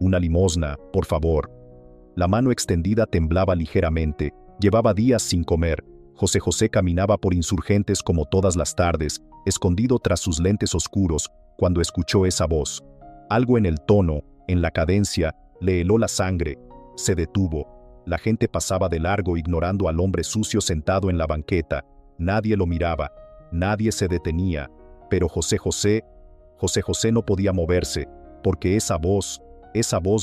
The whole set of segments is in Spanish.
una limosna, por favor. La mano extendida temblaba ligeramente. Llevaba días sin comer. José José caminaba por Insurgentes como todas las tardes, escondido tras sus lentes oscuros, cuando escuchó esa voz. Algo en el tono, en la cadencia, le heló la sangre. Se detuvo. La gente pasaba de largo ignorando al hombre sucio sentado en la banqueta. Nadie lo miraba. Nadie se detenía. Pero José José no podía moverse, porque esa voz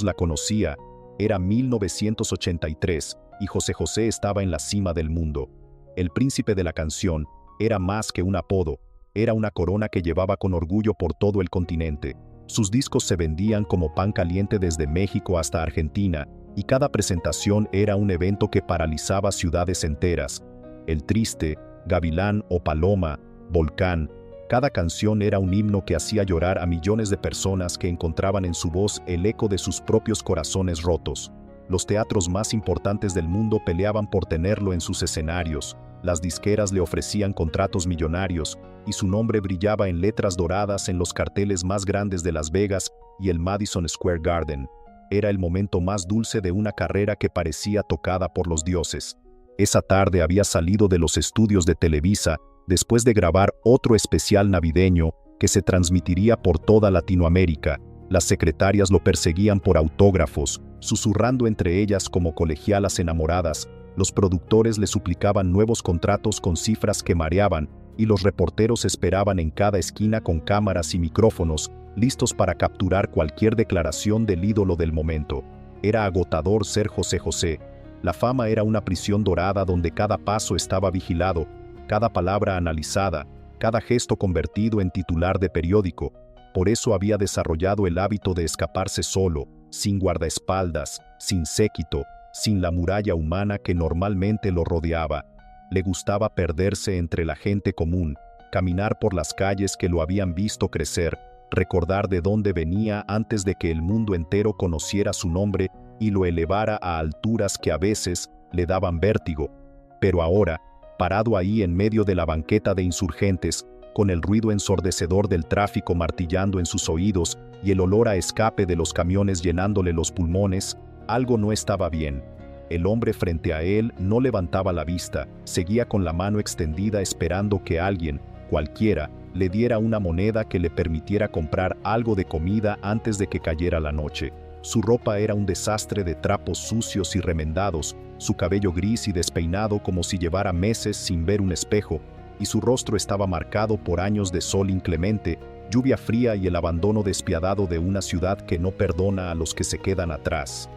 la conocía. Era 1983, y José José estaba en la cima del mundo. El príncipe de la canción era más que un apodo, era una corona que llevaba con orgullo por todo el continente. Sus discos se vendían como pan caliente desde México hasta Argentina, y cada presentación era un evento que paralizaba ciudades enteras. El Triste, Gavilán o Paloma, Volcán, cada canción era un himno que hacía llorar a millones de personas que encontraban en su voz el eco de sus propios corazones rotos. Los teatros más importantes del mundo peleaban por tenerlo en sus escenarios, las disqueras le ofrecían contratos millonarios, y su nombre brillaba en letras doradas en los carteles más grandes de Las Vegas y el Madison Square Garden. Era el momento más dulce de una carrera que parecía tocada por los dioses. Esa tarde había salido de los estudios de Televisa, después de grabar otro especial navideño que se transmitiría por toda Latinoamérica. Las secretarias lo perseguían por autógrafos, susurrando entre ellas como colegialas enamoradas. Los productores le suplicaban nuevos contratos con cifras que mareaban, y los reporteros esperaban en cada esquina con cámaras y micrófonos, listos para capturar cualquier declaración del ídolo del momento. Era agotador ser José José. La fama era una prisión dorada donde cada paso estaba vigilado, cada palabra analizada, cada gesto convertido en titular de periódico. Por eso había desarrollado el hábito de escaparse solo, sin guardaespaldas, sin séquito, sin la muralla humana que normalmente lo rodeaba. Le gustaba perderse entre la gente común, caminar por las calles que lo habían visto crecer, recordar de dónde venía antes de que el mundo entero conociera su nombre y lo elevara a alturas que a veces le daban vértigo. Pero ahora, parado ahí en medio de la banqueta de Insurgentes, con el ruido ensordecedor del tráfico martillando en sus oídos y el olor a escape de los camiones llenándole los pulmones, algo no estaba bien. El hombre frente a él no levantaba la vista, seguía con la mano extendida esperando que alguien, cualquiera, le diera una moneda que le permitiera comprar algo de comida antes de que cayera la noche. Su ropa era un desastre de trapos sucios y remendados, su cabello gris y despeinado como si llevara meses sin ver un espejo, y su rostro estaba marcado por años de sol inclemente, lluvia fría y el abandono despiadado de una ciudad que no perdona a los que se quedan atrás.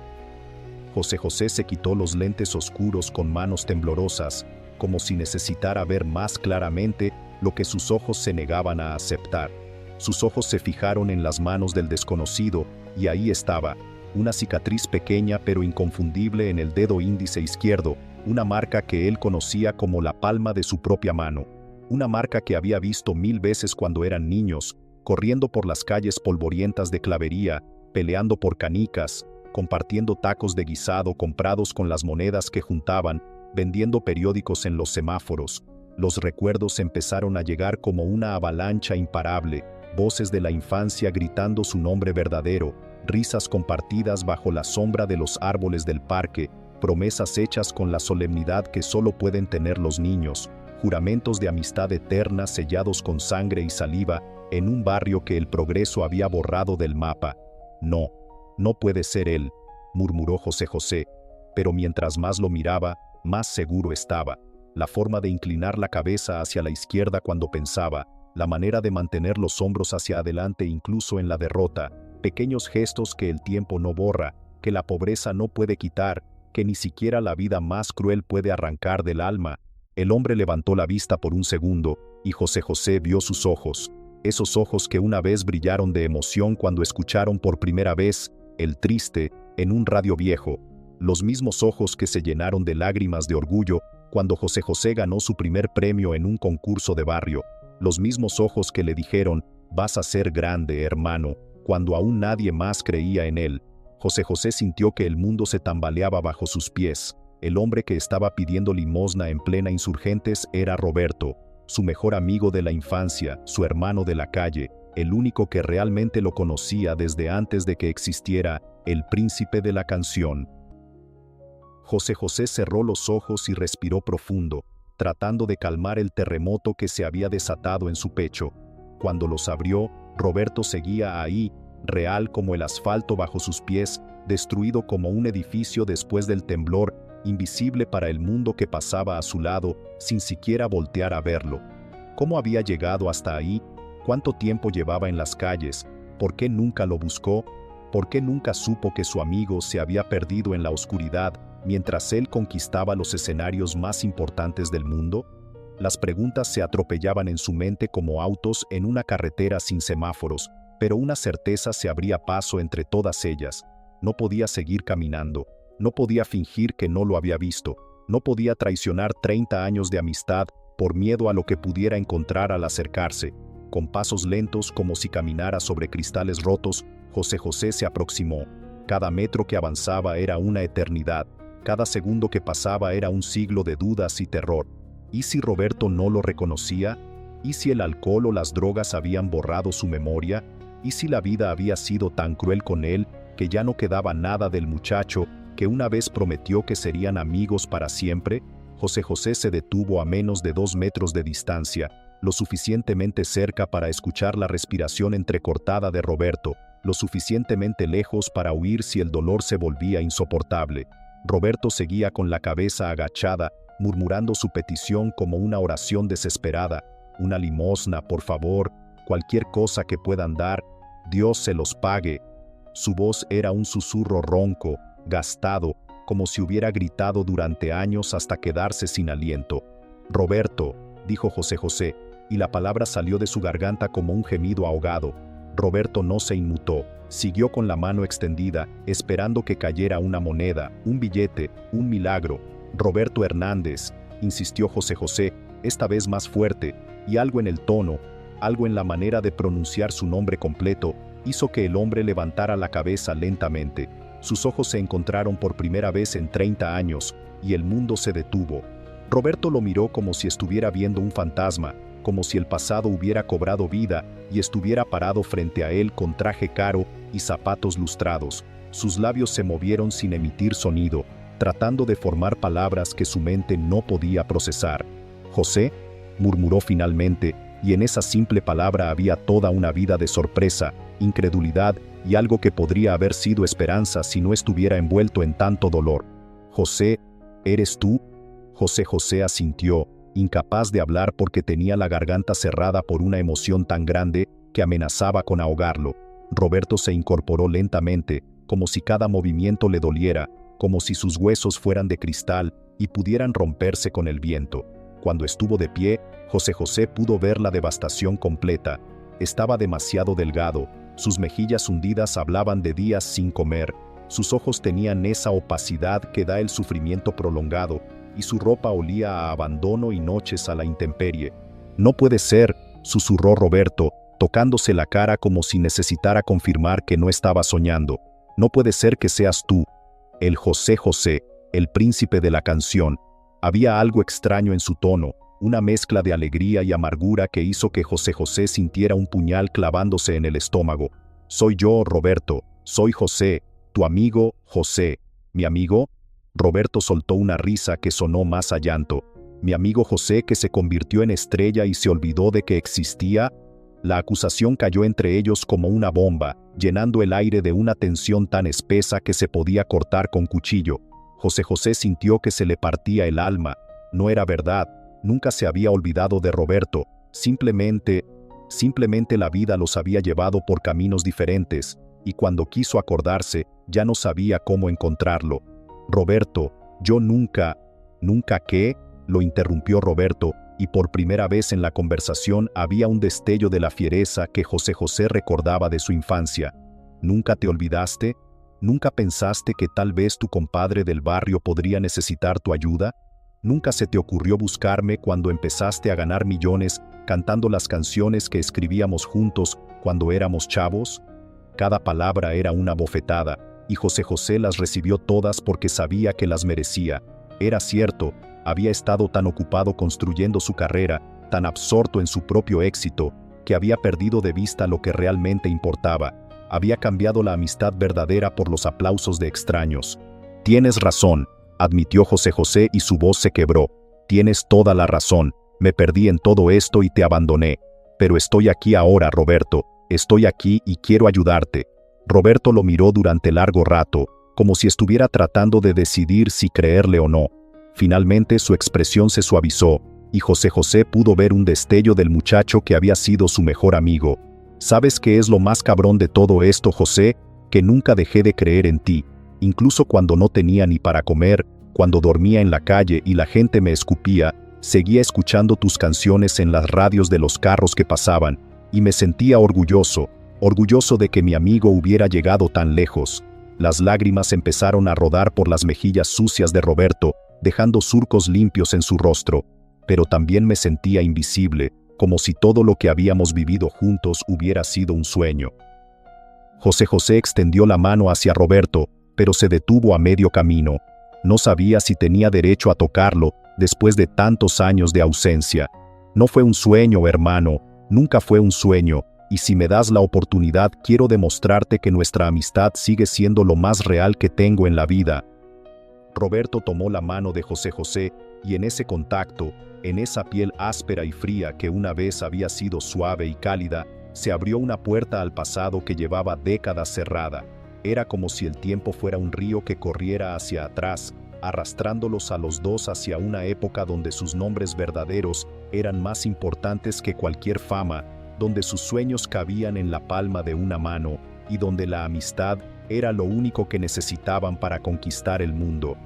José José se quitó los lentes oscuros con manos temblorosas, como si necesitara ver más claramente lo que sus ojos se negaban a aceptar. Sus ojos se fijaron en las manos del desconocido, y ahí estaba, una cicatriz pequeña pero inconfundible en el dedo índice izquierdo, una marca que él conocía como la palma de su propia mano, una marca que había visto 1000 veces cuando eran niños, corriendo por las calles polvorientas de Clavería, peleando por canicas, compartiendo tacos de guisado comprados con las monedas que juntaban, vendiendo periódicos en los semáforos. Los recuerdos empezaron a llegar como una avalancha imparable, voces de la infancia gritando su nombre verdadero, risas compartidas bajo la sombra de los árboles del parque, promesas hechas con la solemnidad que solo pueden tener los niños, juramentos de amistad eterna sellados con sangre y saliva en un barrio que el progreso había borrado del mapa. No, no puede ser él, murmuró José José, pero mientras más lo miraba, más seguro estaba. La forma de inclinar la cabeza hacia la izquierda cuando pensaba, la manera de mantener los hombros hacia adelante incluso en la derrota, pequeños gestos que el tiempo no borra, que la pobreza no puede quitar, que ni siquiera la vida más cruel puede arrancar del alma. El hombre levantó la vista por un segundo, y José José vio sus ojos, esos ojos que una vez brillaron de emoción cuando escucharon por primera vez El Triste en un radio viejo, los mismos ojos que se llenaron de lágrimas de orgullo cuando José José ganó su primer premio en un concurso de barrio, los mismos ojos que le dijeron, vas a ser grande, hermano, cuando aún nadie más creía en él. José José sintió que el mundo se tambaleaba bajo sus pies. El hombre que estaba pidiendo limosna en plena Insurgentes era Roberto, su mejor amigo de la infancia, su hermano de la calle, el único que realmente lo conocía desde antes de que existiera el príncipe de la canción. José José cerró los ojos y respiró profundo, tratando de calmar el terremoto que se había desatado en su pecho. Cuando los abrió, Roberto seguía ahí, real como el asfalto bajo sus pies, destruido como un edificio después del temblor, invisible para el mundo que pasaba a su lado, sin siquiera voltear a verlo. ¿Cómo había llegado hasta ahí? ¿Cuánto tiempo llevaba en las calles? ¿Por qué nunca lo buscó? ¿Por qué nunca supo que su amigo se había perdido en la oscuridad mientras él conquistaba los escenarios más importantes del mundo? Las preguntas se atropellaban en su mente como autos en una carretera sin semáforos, pero una certeza se abría paso entre todas ellas. No podía seguir caminando, no podía fingir que no lo había visto, no podía traicionar 30 años de amistad por miedo a lo que pudiera encontrar al acercarse. Con pasos lentos como si caminara sobre cristales rotos, José José se aproximó. Cada metro que avanzaba era una eternidad. Cada segundo que pasaba era un siglo de dudas y terror. ¿Y si Roberto no lo reconocía? ¿Y si el alcohol o las drogas habían borrado su memoria? ¿Y si la vida había sido tan cruel con él que ya no quedaba nada del muchacho que una vez prometió que serían amigos para siempre? José José se detuvo a menos de 2 metros de distancia, lo suficientemente cerca para escuchar la respiración entrecortada de Roberto, lo suficientemente lejos para huir si el dolor se volvía insoportable. Roberto seguía con la cabeza agachada, murmurando su petición como una oración desesperada. Una limosna, por favor, cualquier cosa que puedan dar, Dios se los pague. Su voz era un susurro ronco, gastado, como si hubiera gritado durante años hasta quedarse sin aliento. «Roberto», dijo José José, y la palabra salió de su garganta como un gemido ahogado. Roberto no se inmutó, siguió con la mano extendida, esperando que cayera una moneda, un billete, un milagro. «Roberto Hernández», insistió José José, esta vez más fuerte, y algo en el tono, algo en la manera de pronunciar su nombre completo, hizo que el hombre levantara la cabeza lentamente. Sus ojos se encontraron por primera vez en 30 años, y el mundo se detuvo. Roberto lo miró como si estuviera viendo un fantasma, como si el pasado hubiera cobrado vida y estuviera parado frente a él con traje caro y zapatos lustrados. Sus labios se movieron sin emitir sonido, tratando de formar palabras que su mente no podía procesar. «José», murmuró finalmente, y en esa simple palabra había toda una vida de sorpresa, incredulidad y algo que podría haber sido esperanza si no estuviera envuelto en tanto dolor. «José, ¿eres tú?» José José asintió, incapaz de hablar porque tenía la garganta cerrada por una emoción tan grande que amenazaba con ahogarlo. Roberto se incorporó lentamente, como si cada movimiento le doliera, como si sus huesos fueran de cristal y pudieran romperse con el viento. Cuando estuvo de pie, José José pudo ver la devastación completa. Estaba demasiado delgado, sus mejillas hundidas hablaban de días sin comer, sus ojos tenían esa opacidad que da el sufrimiento prolongado, y su ropa olía a abandono y noches a la intemperie. «No puede ser», susurró Roberto, tocándose la cara como si necesitara confirmar que no estaba soñando. «No puede ser que seas tú, el José José, el príncipe de la canción». Había algo extraño en su tono, una mezcla de alegría y amargura que hizo que José José sintiera un puñal clavándose en el estómago. «Soy yo, Roberto, soy José, tu amigo, José». «¿Mi amigo?» Roberto soltó una risa que sonó más a llanto. «¿Mi amigo José que se convirtió en estrella y se olvidó de que existía?» La acusación cayó entre ellos como una bomba, llenando el aire de una tensión tan espesa que se podía cortar con cuchillo. José José sintió que se le partía el alma. No era verdad, nunca se había olvidado de Roberto, simplemente la vida los había llevado por caminos diferentes, y cuando quiso acordarse, ya no sabía cómo encontrarlo. «Roberto, yo nunca qué», lo interrumpió Roberto, y por primera vez en la conversación había un destello de la fiereza que José José recordaba de su infancia. «¿Nunca te olvidaste? ¿Nunca pensaste que tal vez tu compadre del barrio podría necesitar tu ayuda? ¿Nunca se te ocurrió buscarme cuando empezaste a ganar millones cantando las canciones que escribíamos juntos cuando éramos chavos?» Cada palabra era una bofetada, y José José las recibió todas porque sabía que las merecía. Era cierto, había estado tan ocupado construyendo su carrera, tan absorto en su propio éxito, que había perdido de vista lo que realmente importaba. Había cambiado la amistad verdadera por los aplausos de extraños. Tienes razón, admitió José José y su voz se quebró. Tienes toda la razón, me perdí en todo esto y te abandoné. Pero estoy aquí ahora, Roberto, estoy aquí y quiero ayudarte. Roberto lo miró durante largo rato, como si estuviera tratando de decidir si creerle o no. Finalmente su expresión se suavizó, y José José pudo ver un destello del muchacho que había sido su mejor amigo. ¿Sabes qué es lo más cabrón de todo esto, José? Que nunca dejé de creer en ti, incluso cuando no tenía ni para comer, cuando dormía en la calle y la gente me escupía, seguía escuchando tus canciones en las radios de los carros que pasaban, y me sentía orgulloso de que mi amigo hubiera llegado tan lejos. Las lágrimas empezaron a rodar por las mejillas sucias de Roberto, dejando surcos limpios en su rostro, pero también me sentía invisible, como si todo lo que habíamos vivido juntos hubiera sido un sueño. José José extendió la mano hacia Roberto, pero se detuvo a medio camino. No sabía si tenía derecho a tocarlo después de tantos años de ausencia. No fue un sueño, hermano, nunca fue un sueño, y si me das la oportunidad quiero demostrarte que nuestra amistad sigue siendo lo más real que tengo en la vida. Roberto tomó la mano de José José, y en ese contacto, en esa piel áspera y fría que una vez había sido suave y cálida, se abrió una puerta al pasado que llevaba décadas cerrada. Era como si el tiempo fuera un río que corriera hacia atrás, arrastrándolos a los dos hacia una época donde sus nombres verdaderos eran más importantes que cualquier fama, donde sus sueños cabían en la palma de una mano, y donde la amistad era lo único que necesitaban para conquistar el mundo.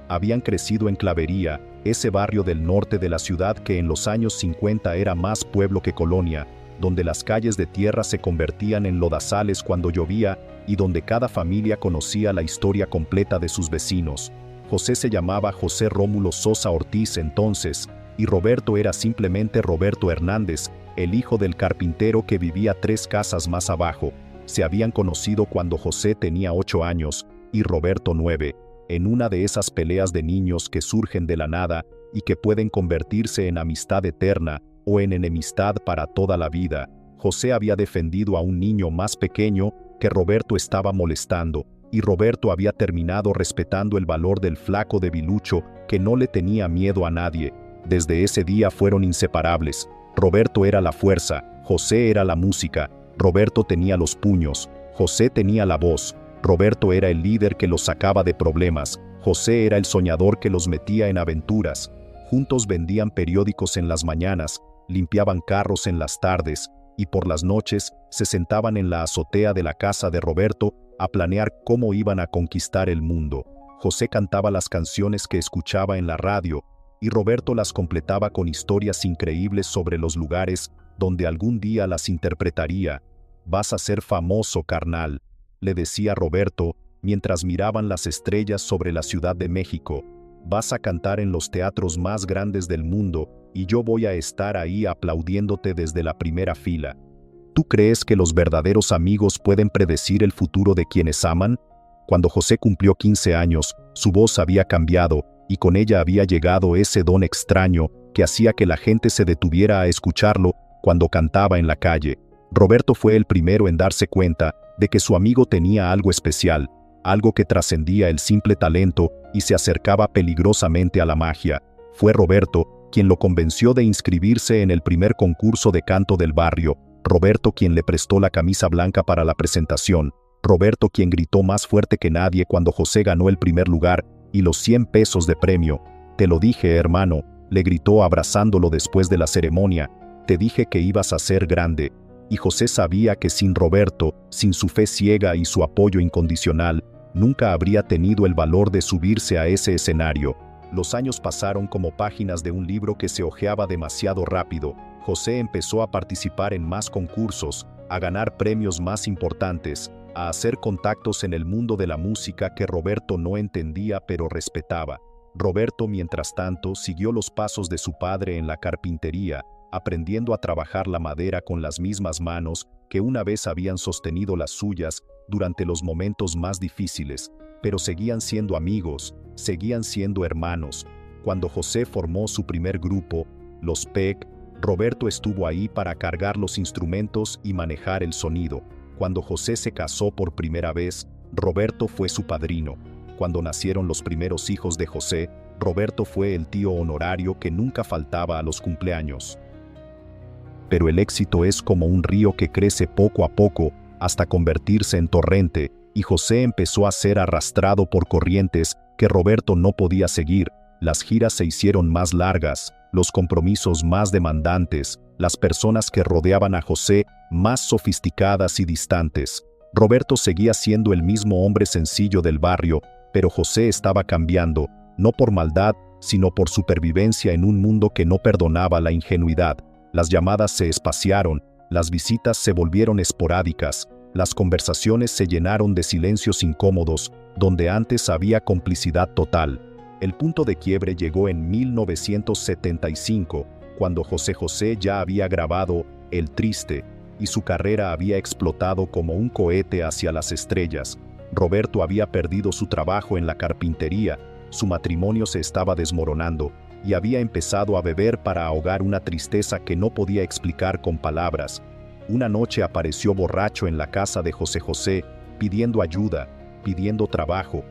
Habían crecido en Clavería, ese barrio del norte de la ciudad que en los años 50 era más pueblo que colonia, donde las calles de tierra se convertían en lodazales cuando llovía y donde cada familia conocía la historia completa de sus vecinos. José se llamaba José Rómulo Sosa Ortiz entonces, y Roberto era simplemente Roberto Hernández, el hijo del carpintero que vivía 3 casas más abajo. Se habían conocido cuando José tenía 8 años y Roberto 9, en una de esas peleas de niños que surgen de la nada y que pueden convertirse en amistad eterna o en enemistad para toda la vida. José había defendido a un niño más pequeño que Roberto estaba molestando, y Roberto había terminado respetando el valor del flaco debilucho que no le tenía miedo a nadie. Desde ese día fueron inseparables. Roberto era la fuerza, José era la música, Roberto tenía los puños, José tenía la voz, Roberto era el líder que los sacaba de problemas, José era el soñador que los metía en aventuras. Juntos vendían periódicos en las mañanas, limpiaban carros en las tardes, y por las noches se sentaban en la azotea de la casa de Roberto a planear cómo iban a conquistar el mundo. José cantaba las canciones que escuchaba en la radio, y Roberto las completaba con historias increíbles sobre los lugares donde algún día las interpretaría. «Vas a ser famoso, carnal», le decía Roberto, mientras miraban las estrellas sobre la Ciudad de México. «Vas a cantar en los teatros más grandes del mundo, y yo voy a estar ahí aplaudiéndote desde la primera fila». ¿Tú crees que los verdaderos amigos pueden predecir el futuro de quienes aman? Cuando José cumplió 15 años, su voz había cambiado, y con ella había llegado ese don extraño que hacía que la gente se detuviera a escucharlo cuando cantaba en la calle. Roberto fue el primero en darse cuenta de que su amigo tenía algo especial, algo que trascendía el simple talento y se acercaba peligrosamente a la magia. Fue Roberto quien lo convenció de inscribirse en el primer concurso de canto del barrio, Roberto quien le prestó la camisa blanca para la presentación, Roberto quien gritó más fuerte que nadie cuando José ganó el primer lugar y los 100 pesos de premio. «Te lo dije, hermano», le gritó abrazándolo después de la ceremonia, «te dije que ibas a ser grande». Y José sabía que sin Roberto, sin su fe ciega y su apoyo incondicional, nunca habría tenido el valor de subirse a ese escenario. Los años pasaron como páginas de un libro que se hojeaba demasiado rápido. José empezó a participar en más concursos, a ganar premios más importantes, a hacer contactos en el mundo de la música que Roberto no entendía pero respetaba. Roberto, mientras tanto, siguió los pasos de su padre en la carpintería, aprendiendo a trabajar la madera con las mismas manos que una vez habían sostenido las suyas durante los momentos más difíciles, pero seguían siendo amigos, seguían siendo hermanos. Cuando José formó su primer grupo, los PEC, Roberto estuvo ahí para cargar los instrumentos y manejar el sonido. Cuando José se casó por primera vez, Roberto fue su padrino. Cuando nacieron los primeros hijos de José, Roberto fue el tío honorario que nunca faltaba a los cumpleaños. Pero el éxito es como un río que crece poco a poco hasta convertirse en torrente, y José empezó a ser arrastrado por corrientes que Roberto no podía seguir. Las giras se hicieron más largas, los compromisos más demandantes, las personas que rodeaban a José más sofisticadas y distantes. Roberto seguía siendo el mismo hombre sencillo del barrio, pero José estaba cambiando, no por maldad, sino por supervivencia en un mundo que no perdonaba la ingenuidad. Las llamadas se espaciaron, las visitas se volvieron esporádicas, las conversaciones se llenaron de silencios incómodos, donde antes había complicidad total. El punto de quiebre llegó en 1975, cuando José José ya había grabado El Triste, y su carrera había explotado como un cohete hacia las estrellas. Roberto había perdido su trabajo en la carpintería, su matrimonio se estaba desmoronando, y había empezado a beber para ahogar una tristeza que no podía explicar con palabras. Una noche apareció borracho en la casa de José José, pidiendo ayuda, pidiendo trabajo,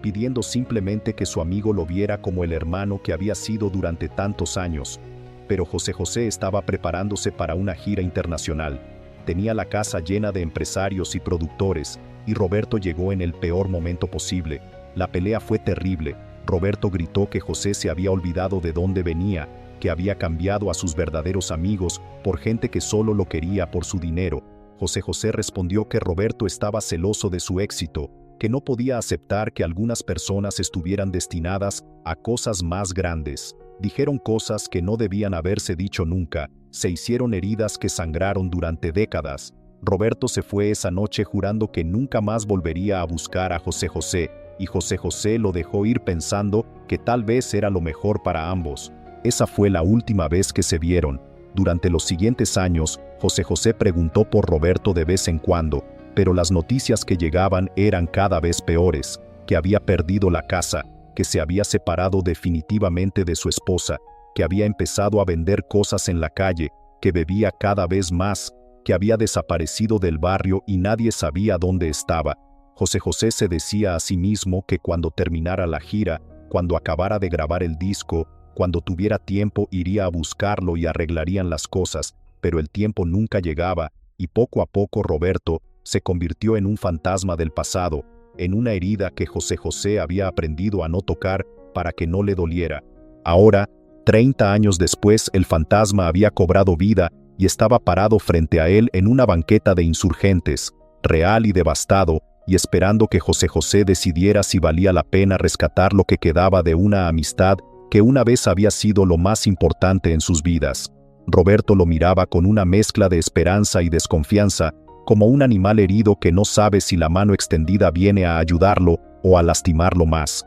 pidiendo simplemente que su amigo lo viera como el hermano que había sido durante tantos años. Pero José José estaba preparándose para una gira internacional. Tenía la casa llena de empresarios y productores, y Roberto llegó en el peor momento posible. La pelea fue terrible. Roberto gritó que José se había olvidado de dónde venía, que había cambiado a sus verdaderos amigos por gente que solo lo quería por su dinero. José José respondió que Roberto estaba celoso de su éxito, que no podía aceptar que algunas personas estuvieran destinadas a cosas más grandes. Dijeron cosas que no debían haberse dicho nunca, se hicieron heridas que sangraron durante décadas. Roberto se fue esa noche jurando que nunca más volvería a buscar a José José, y José José lo dejó ir pensando que tal vez era lo mejor para ambos. Esa fue la última vez que se vieron. Durante los siguientes años, José José preguntó por Roberto de vez en cuando, pero las noticias que llegaban eran cada vez peores, que había perdido la casa, que se había separado definitivamente de su esposa, que había empezado a vender cosas en la calle, que bebía cada vez más, que había desaparecido del barrio y nadie sabía dónde estaba. José José se decía a sí mismo que cuando terminara la gira, cuando acabara de grabar el disco, cuando tuviera tiempo iría a buscarlo y arreglarían las cosas, pero el tiempo nunca llegaba, y poco a poco Roberto se convirtió en un fantasma del pasado, en una herida que José José había aprendido a no tocar para que no le doliera. Ahora, 30 años después, el fantasma había cobrado vida y estaba parado frente a él en una banqueta de Insurgentes, real y devastado, y esperando que José José decidiera si valía la pena rescatar lo que quedaba de una amistad que una vez había sido lo más importante en sus vidas. Roberto lo miraba con una mezcla de esperanza y desconfianza, como un animal herido que no sabe si la mano extendida viene a ayudarlo o a lastimarlo más.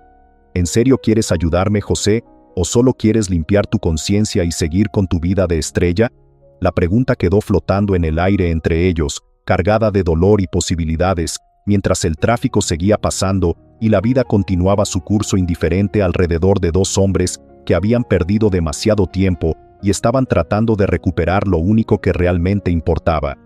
¿En serio quieres ayudarme, José, o solo quieres limpiar tu conciencia y seguir con tu vida de estrella? La pregunta quedó flotando en el aire entre ellos, cargada de dolor y posibilidades, mientras el tráfico seguía pasando y la vida continuaba su curso indiferente alrededor de dos hombres que habían perdido demasiado tiempo y estaban tratando de recuperar lo único que realmente importaba.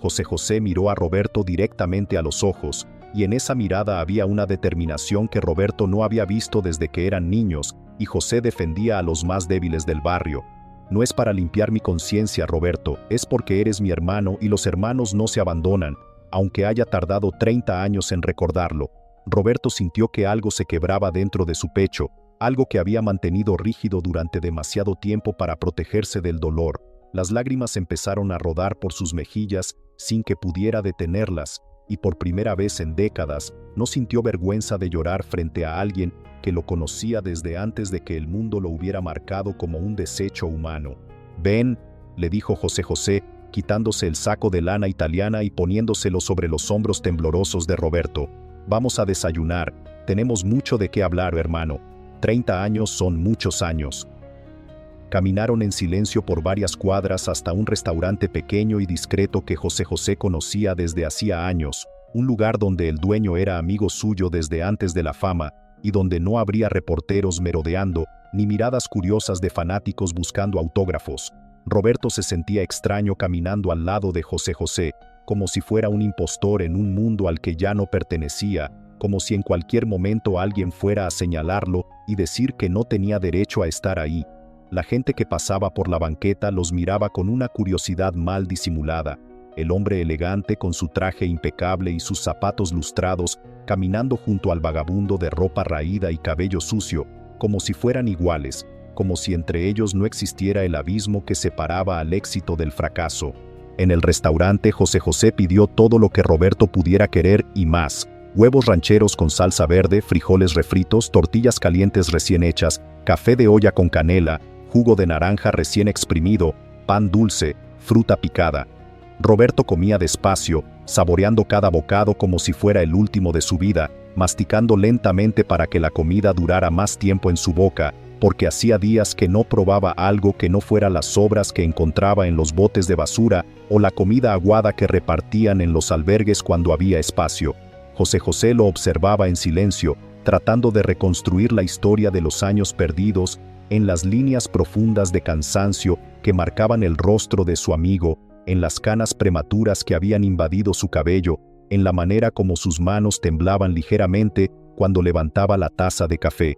José José miró a Roberto directamente a los ojos, y en esa mirada había una determinación que Roberto no había visto desde que eran niños, y José defendía a los más débiles del barrio. No es para limpiar mi conciencia, Roberto, es porque eres mi hermano y los hermanos no se abandonan, aunque haya tardado 30 años en recordarlo. Roberto sintió que algo se quebraba dentro de su pecho, algo que había mantenido rígido durante demasiado tiempo para protegerse del dolor. Las lágrimas empezaron a rodar por sus mejillas sin que pudiera detenerlas, y por primera vez en décadas no sintió vergüenza de llorar frente a alguien que lo conocía desde antes de que el mundo lo hubiera marcado como un desecho humano. «Ven», le dijo José José, quitándose el saco de lana italiana y poniéndoselo sobre los hombros temblorosos de Roberto. «Vamos a desayunar, tenemos mucho de qué hablar, hermano. 30 años son muchos años». Caminaron en silencio por varias cuadras hasta un restaurante pequeño y discreto que José José conocía desde hacía años, un lugar donde el dueño era amigo suyo desde antes de la fama, y donde no habría reporteros merodeando, ni miradas curiosas de fanáticos buscando autógrafos. Roberto se sentía extraño caminando al lado de José José, como si fuera un impostor en un mundo al que ya no pertenecía, como si en cualquier momento alguien fuera a señalarlo y decir que no tenía derecho a estar ahí. La gente que pasaba por la banqueta los miraba con una curiosidad mal disimulada. El hombre elegante con su traje impecable y sus zapatos lustrados, caminando junto al vagabundo de ropa raída y cabello sucio, como si fueran iguales, como si entre ellos no existiera el abismo que separaba al éxito del fracaso. En el restaurante José José pidió todo lo que Roberto pudiera querer y más: huevos rancheros con salsa verde, frijoles refritos, tortillas calientes recién hechas, café de olla con canela, jugo de naranja recién exprimido, pan dulce, fruta picada. Roberto comía despacio, saboreando cada bocado como si fuera el último de su vida, masticando lentamente para que la comida durara más tiempo en su boca, porque hacía días que no probaba algo que no fuera las sobras que encontraba en los botes de basura o la comida aguada que repartían en los albergues cuando había espacio. José José lo observaba en silencio, tratando de reconstruir la historia de los años perdidos en las líneas profundas de cansancio que marcaban el rostro de su amigo, en las canas prematuras que habían invadido su cabello, en la manera como sus manos temblaban ligeramente cuando levantaba la taza de café.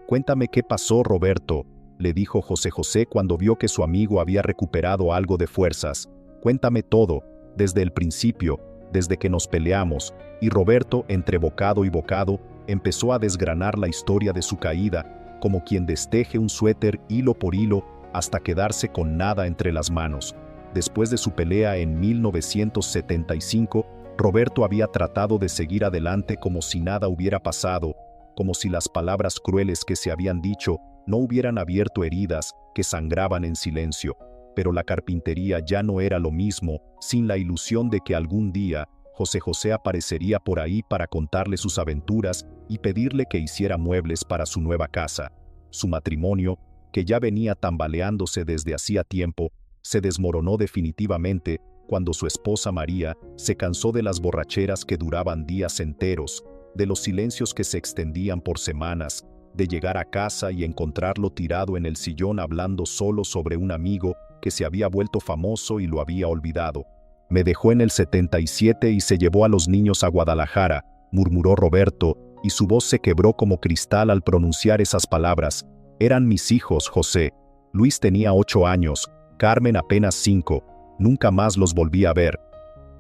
«Cuéntame qué pasó, Roberto», le dijo José José cuando vio que su amigo había recuperado algo de fuerzas. «Cuéntame todo, desde el principio, desde que nos peleamos». Y Roberto, entre bocado y bocado, empezó a desgranar la historia de su caída, como quien desteje un suéter hilo por hilo hasta quedarse con nada entre las manos. Después de su pelea en 1975, Roberto había tratado de seguir adelante como si nada hubiera pasado, como si las palabras crueles que se habían dicho no hubieran abierto heridas que sangraban en silencio. Pero la carpintería ya no era lo mismo, sin la ilusión de que algún día José José aparecería por ahí para contarle sus aventuras y pedirle que hiciera muebles para su nueva casa. Su matrimonio, que ya venía tambaleándose desde hacía tiempo, se desmoronó definitivamente cuando su esposa María se cansó de las borracheras que duraban días enteros, de los silencios que se extendían por semanas, de llegar a casa y encontrarlo tirado en el sillón hablando solo sobre un amigo que se había vuelto famoso y lo había olvidado. «Me dejó en el 77 y se llevó a los niños a Guadalajara», murmuró Roberto, y su voz se quebró como cristal al pronunciar esas palabras. «Eran mis hijos, José. Luis tenía 8 años, Carmen apenas 5. Nunca más los volví a ver».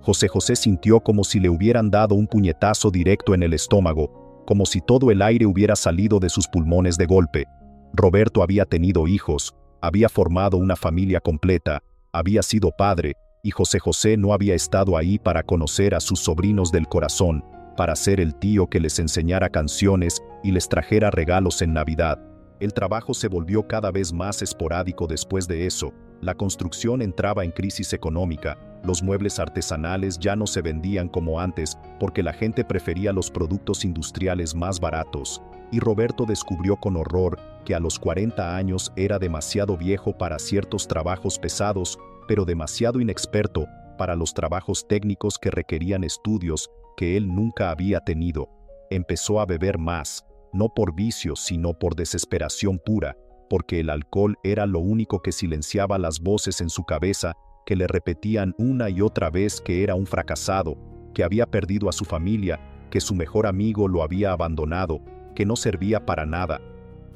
José José sintió como si le hubieran dado un puñetazo directo en el estómago, como si todo el aire hubiera salido de sus pulmones de golpe. Roberto había tenido hijos, había formado una familia completa, había sido padre, y José José no había estado ahí para conocer a sus sobrinos del corazón, para ser el tío que les enseñara canciones y les trajera regalos en Navidad. El trabajo se volvió cada vez más esporádico después de eso. La construcción entraba en crisis económica, los muebles artesanales ya no se vendían como antes porque la gente prefería los productos industriales más baratos, y Roberto descubrió con horror que a los 40 años era demasiado viejo para ciertos trabajos pesados, pero demasiado inexperto para los trabajos técnicos que requerían estudios que él nunca había tenido. Empezó a beber más, no por vicio sino por desesperación pura, porque el alcohol era lo único que silenciaba las voces en su cabeza que le repetían una y otra vez que era un fracasado, que había perdido a su familia, que su mejor amigo lo había abandonado, que no servía para nada.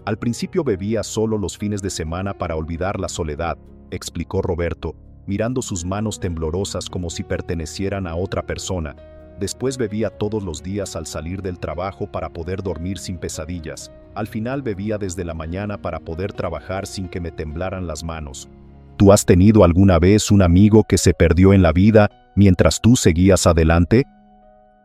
Al principio bebía solo los fines de semana para olvidar la soledad, explicó Roberto, mirando sus manos temblorosas como si pertenecieran a otra persona. Después bebía todos los días al salir del trabajo para poder dormir sin pesadillas. Al final bebía desde la mañana para poder trabajar sin que me temblaran las manos. ¿Tú has tenido alguna vez un amigo que se perdió en la vida mientras tú seguías adelante?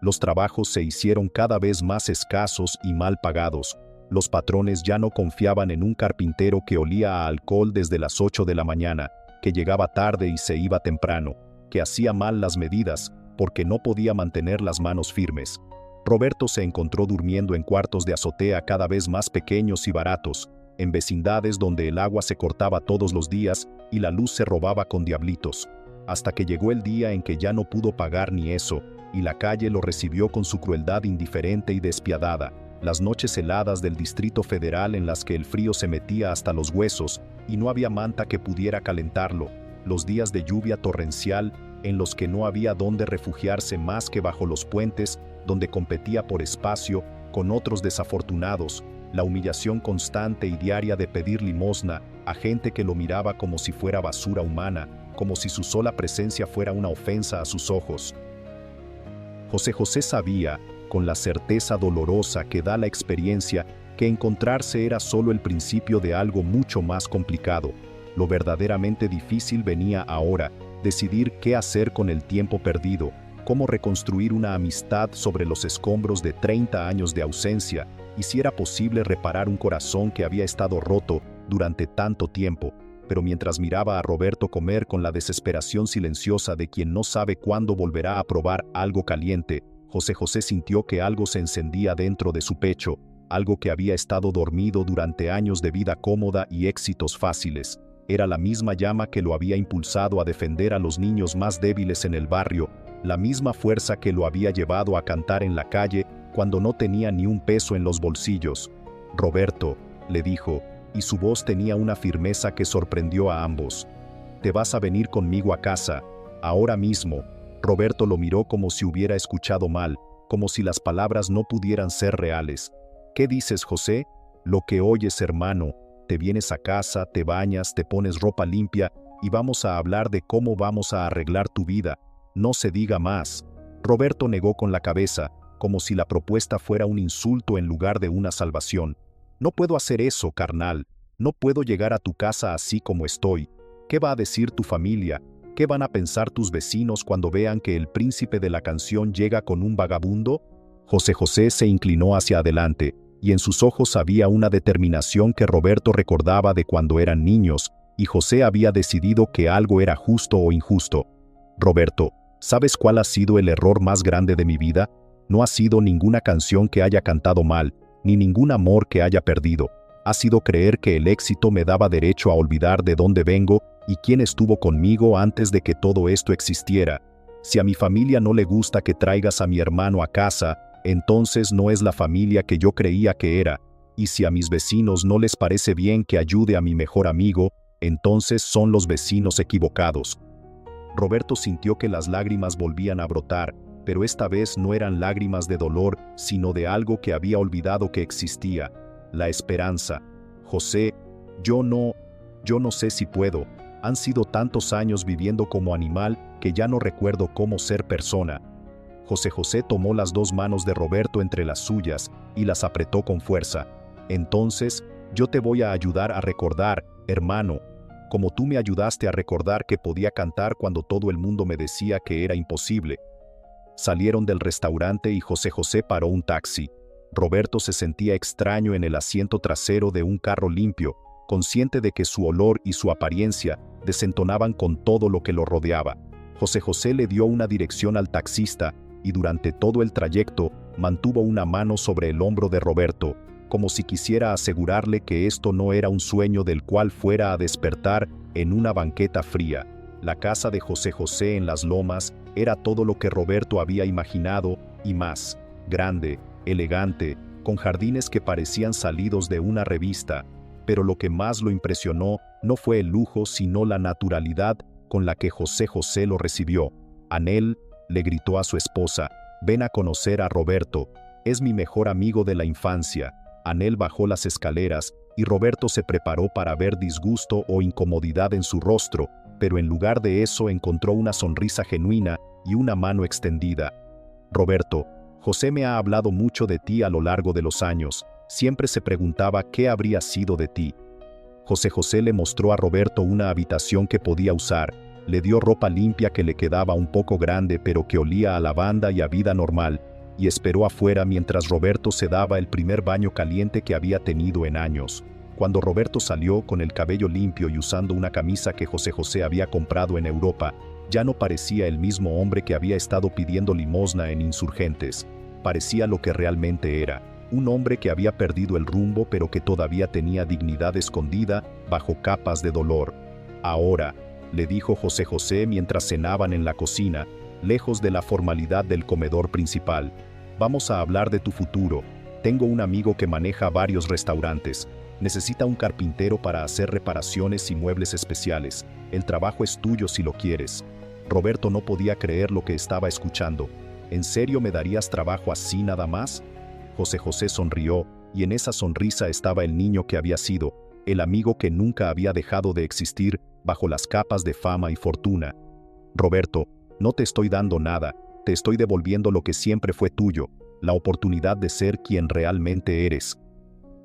Los trabajos se hicieron cada vez más escasos y mal pagados. Los patrones ya no confiaban en un carpintero que olía a alcohol desde las 8 de la mañana, que llegaba tarde y se iba temprano, que hacía mal las medidas porque no podía mantener las manos firmes. Roberto se encontró durmiendo en cuartos de azotea cada vez más pequeños y baratos, en vecindades donde el agua se cortaba todos los días y la luz se robaba con diablitos, hasta que llegó el día en que ya no pudo pagar ni eso, y la calle lo recibió con su crueldad indiferente y despiadada. las noches heladas del Distrito Federal en las que el frío se metía hasta los huesos y no había manta que pudiera calentarlo, los días de lluvia torrencial en los que no había dónde refugiarse más que bajo los puentes donde competía por espacio con otros desafortunados, la humillación constante y diaria de pedir limosna a gente que lo miraba como si fuera basura humana, como si su sola presencia fuera una ofensa a sus ojos. José José sabía, con la certeza dolorosa que da la experiencia, que encontrarse era solo el principio de algo mucho más complicado. Lo verdaderamente difícil venía ahora, decidir qué hacer con el tiempo perdido, cómo reconstruir una amistad sobre los escombros de 30 años de ausencia, y si era posible reparar un corazón que había estado roto durante tanto tiempo. Pero mientras miraba a Roberto comer con la desesperación silenciosa de quien no sabe cuándo volverá a probar algo caliente, José José sintió que algo se encendía dentro de su pecho, algo que había estado dormido durante años de vida cómoda y éxitos fáciles. Era la misma llama que lo había impulsado a defender a los niños más débiles en el barrio, la misma fuerza que lo había llevado a cantar en la calle cuando no tenía ni un peso en los bolsillos. «Roberto», le dijo, y su voz tenía una firmeza que sorprendió a ambos. «Te vas a venir conmigo a casa, ahora mismo». Roberto lo miró como si hubiera escuchado mal, como si las palabras no pudieran ser reales. «¿Qué dices, José?» «Lo que oyes, hermano. Te vienes a casa, te bañas, te pones ropa limpia y vamos a hablar de cómo vamos a arreglar tu vida. No se diga más». Roberto negó con la cabeza, como si la propuesta fuera un insulto en lugar de una salvación. «No puedo hacer eso, carnal. No puedo llegar a tu casa así como estoy. ¿Qué va a decir tu familia? ¿Qué van a pensar tus vecinos cuando vean que el príncipe de la canción llega con un vagabundo?» José José se inclinó hacia adelante, y en sus ojos había una determinación que Roberto recordaba de cuando eran niños, y José había decidido que algo era justo o injusto. «Roberto, ¿sabes cuál ha sido el error más grande de mi vida? No ha sido ninguna canción que haya cantado mal, ni ningún amor que haya perdido. Ha sido creer que el éxito me daba derecho a olvidar de dónde vengo y quién estuvo conmigo antes de que todo esto existiera. Si a mi familia no le gusta que traigas a mi hermano a casa, entonces no es la familia que yo creía que era. Y si a mis vecinos no les parece bien que ayude a mi mejor amigo, entonces son los vecinos equivocados». Roberto sintió que las lágrimas volvían a brotar, pero esta vez no eran lágrimas de dolor, sino de algo que había olvidado que existía: la esperanza. «José, yo no sé si puedo. Han sido tantos años viviendo como animal que ya no recuerdo cómo ser persona». José José tomó las dos manos de Roberto entre las suyas y las apretó con fuerza. «Entonces, yo te voy a ayudar a recordar, hermano, como tú me ayudaste a recordar que podía cantar cuando todo el mundo me decía que era imposible». Salieron del restaurante y José José paró un taxi. Roberto se sentía extraño en el asiento trasero de un carro limpio, consciente de que su olor y su apariencia desentonaban con todo lo que lo rodeaba. José José le dio una dirección al taxista y durante todo el trayecto mantuvo una mano sobre el hombro de Roberto, como si quisiera asegurarle que esto no era un sueño del cual fuera a despertar en una banqueta fría. La casa de José José en las Lomas era todo lo que Roberto había imaginado y más: grande, elegante, con jardines que parecían salidos de una revista. Pero lo que más lo impresionó no fue el lujo, sino la naturalidad con la que José José lo recibió. «Anel», le gritó a su esposa, «ven a conocer a Roberto. Es mi mejor amigo de la infancia». Anel bajó las escaleras y Roberto se preparó para ver disgusto o incomodidad en su rostro, pero en lugar de eso encontró una sonrisa genuina y una mano extendida. «Roberto, José me ha hablado mucho de ti a lo largo de los años. Siempre se preguntaba qué habría sido de ti». José José le mostró a Roberto una habitación que podía usar, le dio ropa limpia que le quedaba un poco grande pero que olía a lavanda y a vida normal, y esperó afuera mientras Roberto se daba el primer baño caliente que había tenido en años. Cuando Roberto salió con el cabello limpio y usando una camisa que José José había comprado en Europa, ya no parecía el mismo hombre que había estado pidiendo limosna en Insurgentes. Parecía lo que realmente era: un hombre que había perdido el rumbo pero que todavía tenía dignidad escondida bajo capas de dolor. «Ahora», le dijo José José mientras cenaban en la cocina, lejos de la formalidad del comedor principal, «vamos a hablar de tu futuro. Tengo un amigo que maneja varios restaurantes. Necesita un carpintero para hacer reparaciones y muebles especiales. El trabajo es tuyo si lo quieres. Roberto no podía creer lo que estaba escuchando. ¿En serio me darías trabajo así nada más? José José sonrió, y en esa sonrisa estaba el niño que había sido, el amigo que nunca había dejado de existir bajo las capas de fama y fortuna. Roberto, no te estoy dando nada, te estoy devolviendo lo que siempre fue tuyo, la oportunidad de ser quien realmente eres.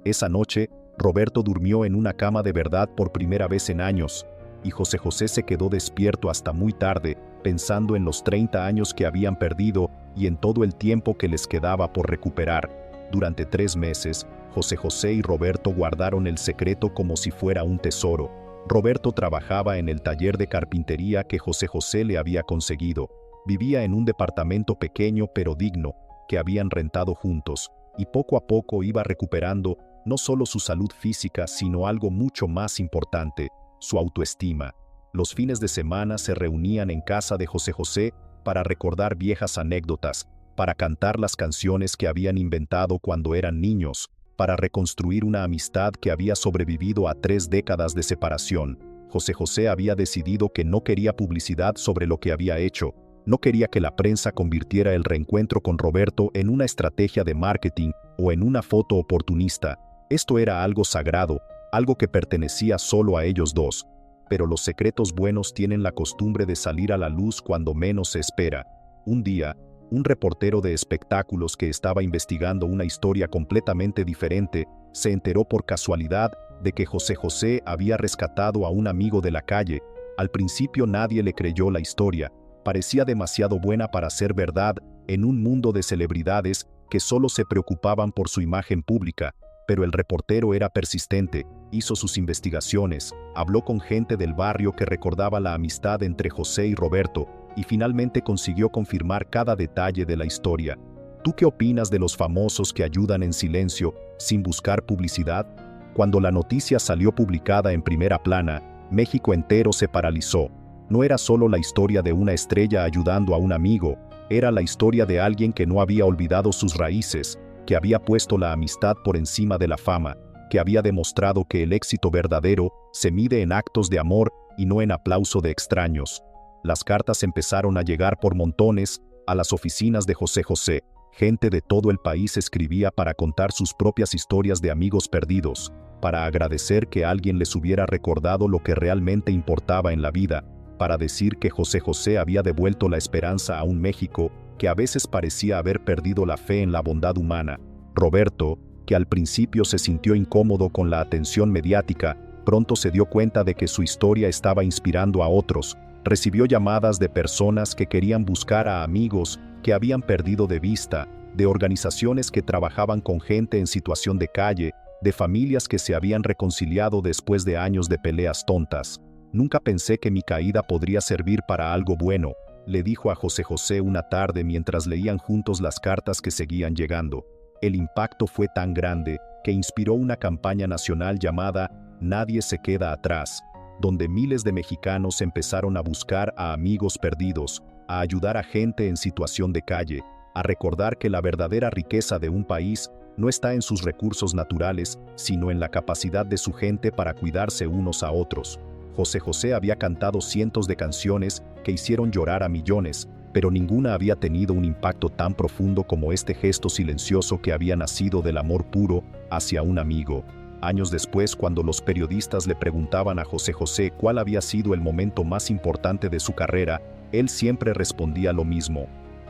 Esa noche, Roberto durmió en una cama de verdad por primera vez en años, y José José se quedó despierto hasta muy tarde, pensando en los 30 años que habían perdido y en todo el tiempo que les quedaba por recuperar. Durante 3 meses, José José y Roberto guardaron el secreto como si fuera un tesoro. Roberto trabajaba en el taller de carpintería que José José le había conseguido. Vivía en un departamento pequeño pero digno, que habían rentado juntos, y poco a poco iba recuperando no solo su salud física, sino algo mucho más importante, su autoestima. Los fines de semana se reunían en casa de José José para recordar viejas anécdotas, para cantar las canciones que habían inventado cuando eran niños, para reconstruir una amistad que había sobrevivido a 3 décadas de separación. José José había decidido que no quería publicidad sobre lo que había hecho, no quería que la prensa convirtiera el reencuentro con Roberto en una estrategia de marketing o en una foto oportunista. Esto era algo sagrado, algo que pertenecía solo a ellos dos. Pero los secretos buenos tienen la costumbre de salir a la luz cuando menos se espera. Un día, un reportero de espectáculos que estaba investigando una historia completamente diferente, se enteró por casualidad de que José José había rescatado a un amigo de la calle. Al principio nadie le creyó la historia. Parecía demasiado buena para ser verdad en un mundo de celebridades que solo se preocupaban por su imagen pública. Pero el reportero era persistente, hizo sus investigaciones, habló con gente del barrio que recordaba la amistad entre José y Roberto, y finalmente consiguió confirmar cada detalle de la historia. ¿Tú qué opinas de los famosos que ayudan en silencio, sin buscar publicidad? Cuando la noticia salió publicada en primera plana, México entero se paralizó. No era solo la historia de una estrella ayudando a un amigo, era la historia de alguien que no había olvidado sus raíces, que había puesto la amistad por encima de la fama, que había demostrado que el éxito verdadero se mide en actos de amor y no en aplauso de extraños. Las cartas empezaron a llegar por montones a las oficinas de José José. Gente de todo el país escribía para contar sus propias historias de amigos perdidos, para agradecer que alguien les hubiera recordado lo que realmente importaba en la vida, para decir que José José había devuelto la esperanza a un México que a veces parecía haber perdido la fe en la bondad humana. Roberto, que al principio se sintió incómodo con la atención mediática, pronto se dio cuenta de que su historia estaba inspirando a otros. Recibió llamadas de personas que querían buscar a amigos que habían perdido de vista, de organizaciones que trabajaban con gente en situación de calle, de familias que se habían reconciliado después de años de peleas tontas. Nunca pensé que mi caída podría servir para algo bueno, le dijo a José José una tarde mientras leían juntos las cartas que seguían llegando. El impacto fue tan grande que inspiró una campaña nacional llamada Nadie se queda atrás, donde miles de mexicanos empezaron a buscar a amigos perdidos, a ayudar a gente en situación de calle, a recordar que la verdadera riqueza de un país no está en sus recursos naturales, sino en la capacidad de su gente para cuidarse unos a otros. José José había cantado cientos de canciones que hicieron llorar a millones, pero ninguna había tenido un impacto tan profundo como este gesto silencioso que había nacido del amor puro hacia un amigo. Años después, cuando los periodistas le preguntaban a José José cuál había sido el momento más importante de su carrera, él siempre respondía lo mismo: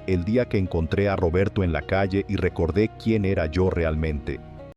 el día que encontré a Roberto en la calle y recordé quién era yo realmente.